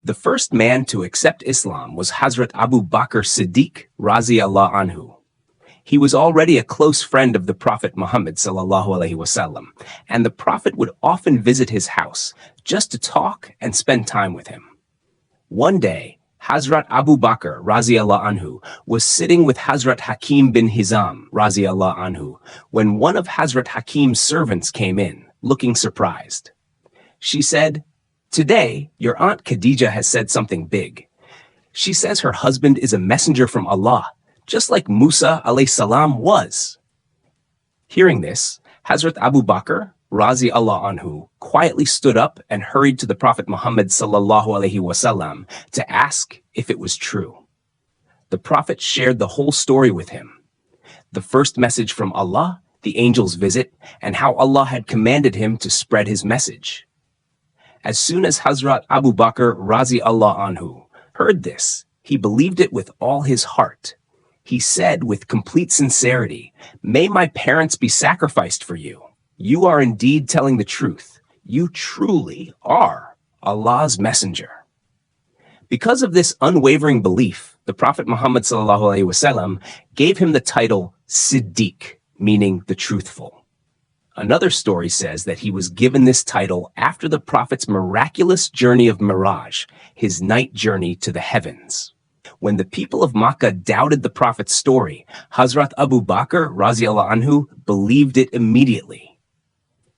The first man to accept Islam was Hazrat Abu Bakr Siddiq Raziallah anhu. He was already a close friend of the Prophet Muhammad ﷺ, and the Prophet would often visit his house just to talk and spend time with him. One day, Hazrat Abu Bakr Raziallah anhu was sitting with Hazrat Hakim bin Hizam Raziallah anhu when one of Hazrat Hakim's servants came in, looking surprised. She said, "Today, your Aunt Khadija has said something big. She says her husband is a messenger from Allah, just like Musa alayhi salam was." Hearing this, Hazrat Abu Bakr Raziallah anhu quietly stood up and hurried to the Prophet Muhammad ﷺ to ask if it was true. The Prophet shared the whole story with him. The first message from Allah, the angel's visit, and how Allah had commanded him to spread his message. As soon as Hazrat Abu Bakr Raziallah anhu heard this, he believed it with all his heart. He said with complete sincerity, "May my parents be sacrificed for you. You are indeed telling the truth. You truly are Allah's messenger." Because of this unwavering belief, the Prophet Muhammad ﷺ gave him the title Siddiq, meaning the truthful. Another story says that he was given this title after the Prophet's miraculous journey of Miraj, his night journey to the heavens. When the people of Makkah doubted the Prophet's story, Hazrat Abu Bakr Raziallahu anhu believed it immediately.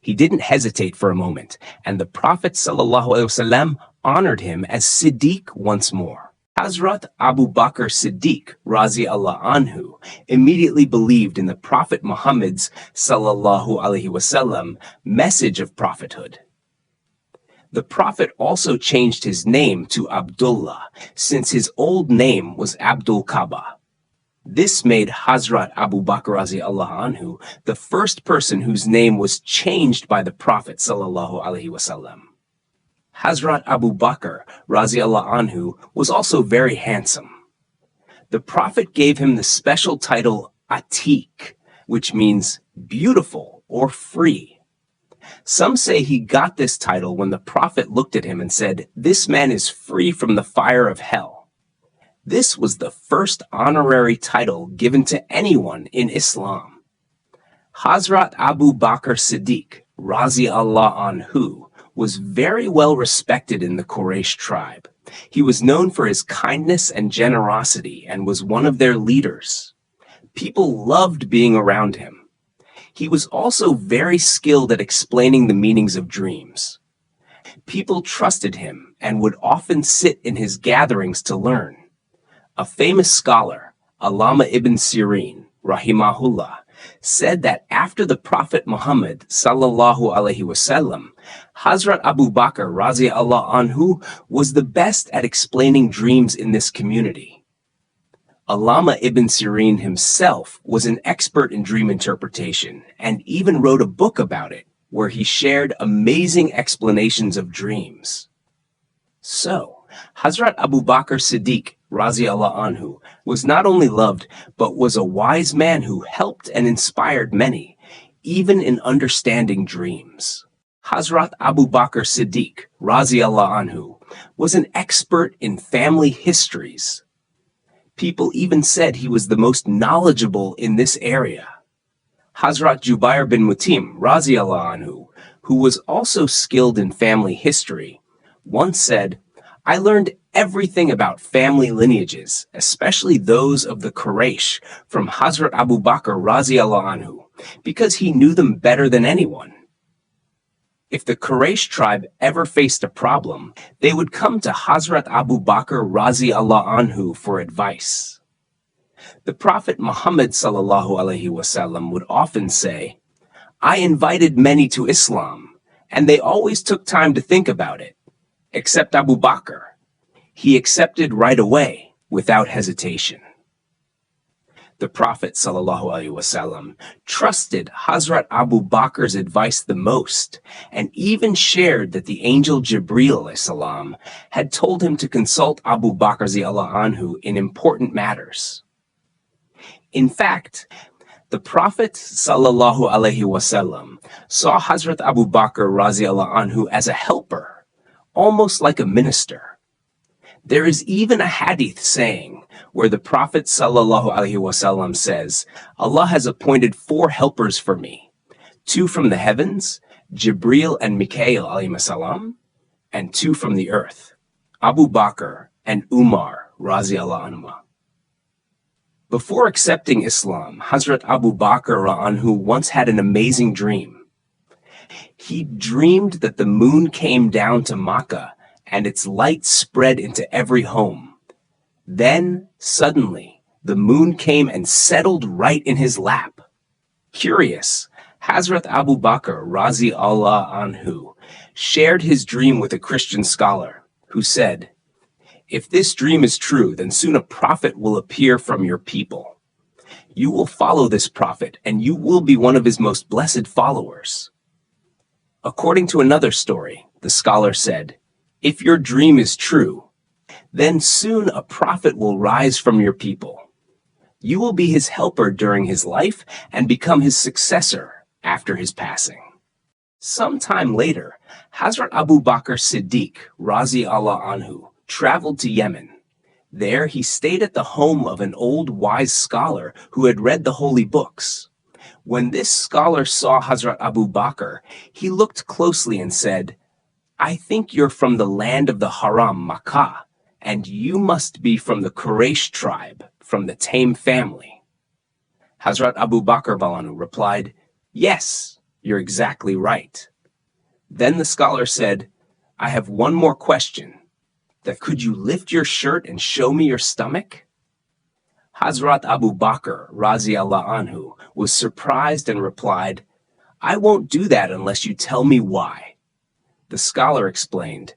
He didn't hesitate for a moment, and the Prophet ﷺ honored him as Siddiq once more. Hazrat Abu Bakr Siddiq Raziallahu anhu immediately believed in the Prophet Muhammad's ﷺ message of prophethood. The Prophet also changed his name to Abdullah, since his old name was Abdul Kaaba. This made Hazrat Abu Bakr Raziallahu anhu the first person whose name was changed by the Prophet ﷺ. Hazrat Abu Bakr Raziallahu anhu was also very handsome. The Prophet gave him the special title Atiq, which means beautiful or free. Some say he got this title when the Prophet looked at him and said, "This man is free from the fire of hell." This was the first honorary title given to anyone in Islam. Hazrat Abu Bakr Siddiq Raziallahu anhu was very well respected in the Quraysh tribe. He was known for his kindness and generosity and was one of their leaders. People loved being around him. He was also very skilled at explaining the meanings of dreams. People trusted him and would often sit in his gatherings to learn. A famous scholar, Allama ibn Sirin, rahimahullah, said that after the Prophet Muhammad ﷺ, Hazrat Abu Bakr Raziallahu anhu was the best at explaining dreams in this community. Allama ibn Sirin himself was an expert in dream interpretation and even wrote a book about it, where he shared amazing explanations of dreams. So, Hazrat Abu Bakr Siddiq Raziallahu anhu was not only loved, but was a wise man who helped and inspired many, even in understanding dreams. Hazrat Abu Bakr Siddiq Raziallahu anhu was an expert in family histories. People even said he was the most knowledgeable in this area. Hazrat Jubair bin Mut'im Raziallahu anhu, who was also skilled in family history, once said, "I learned everything about family lineages, especially those of the Quraysh, from Hazrat Abu Bakr Raziallahu anhu, because he knew them better than anyone. If the Quraysh tribe ever faced a problem, they would come to Hazrat Abu Bakr Raziallahu anhu for advice." The Prophet Muhammad ﷺ would often say, "I invited many to Islam, and they always took time to think about it, except Abu Bakr. He accepted right away, without hesitation." The Prophet ﷺ trusted Hazrat Abu Bakr's advice the most, and even shared that the angel Jibreel ﷺ had told him to consult Abu Bakr anhu in important matters. In fact, the Prophet ﷺ saw Hazrat Abu Bakr Raziallahu anhu as a helper, almost like a minister. There is even a hadith saying where the Prophet ﷺ says, Allah has appointed 4 helpers for me, 2 from the heavens, Jibril and Mikael alayhi, and 2 from the earth, Abu Bakr and Umar radiyallahu anhu. Before accepting Islam, Hazrat Abu Bakr anhu once had an amazing dream. He dreamed that the moon came down to Makkah and its light spread into every home. Then, suddenly, the moon came and settled right in his lap. Curious, Hazrat Abu Bakr radiyallahu anhu shared his dream with a Christian scholar, who said, "If this dream is true, then soon a prophet will appear from your people. You will follow this prophet, and you will be one of his most blessed followers." According to another story, the scholar said, "If your dream is true, then soon a prophet will rise from your people. You will be his helper during his life and become his successor after his passing." Sometime later, Hazrat Abu Bakr Siddiq radiyallahu anhu traveled to Yemen. There he stayed at the home of an old wise scholar who had read the holy books. When this scholar saw Hazrat Abu Bakr, he looked closely and said, "I think you're from the land of the Haram, Makkah, and you must be from the Quraysh tribe, from the Taim family." Hazrat Abu Bakr Balanu replied, "Yes, you're exactly right." Then the scholar said, "I have one more question. That could you lift your shirt and show me your stomach?" Hazrat Abu Bakr radiyallahu anhu was surprised and replied, "I won't do that unless you tell me why." The scholar explained,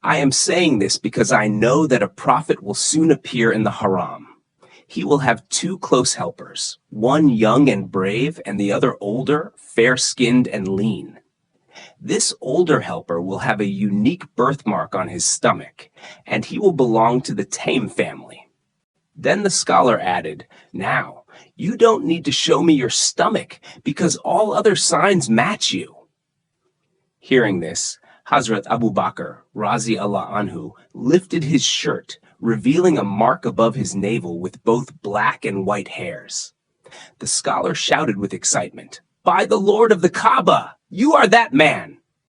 "I am saying this because I know that a prophet will soon appear in the Haram. He will have 2 close helpers, one young and brave and the other older, fair-skinned and lean. This older helper will have a unique birthmark on his stomach, and he will belong to the Taim family." Then the scholar added, "Now, you don't need to show me your stomach because all other signs match you." Hearing this, Hazrat Abu Bakr radiyallahu anhu lifted his shirt, revealing a mark above his navel with both black and white hairs. The scholar shouted with excitement, "By the Lord of the Kaaba, you are that man!"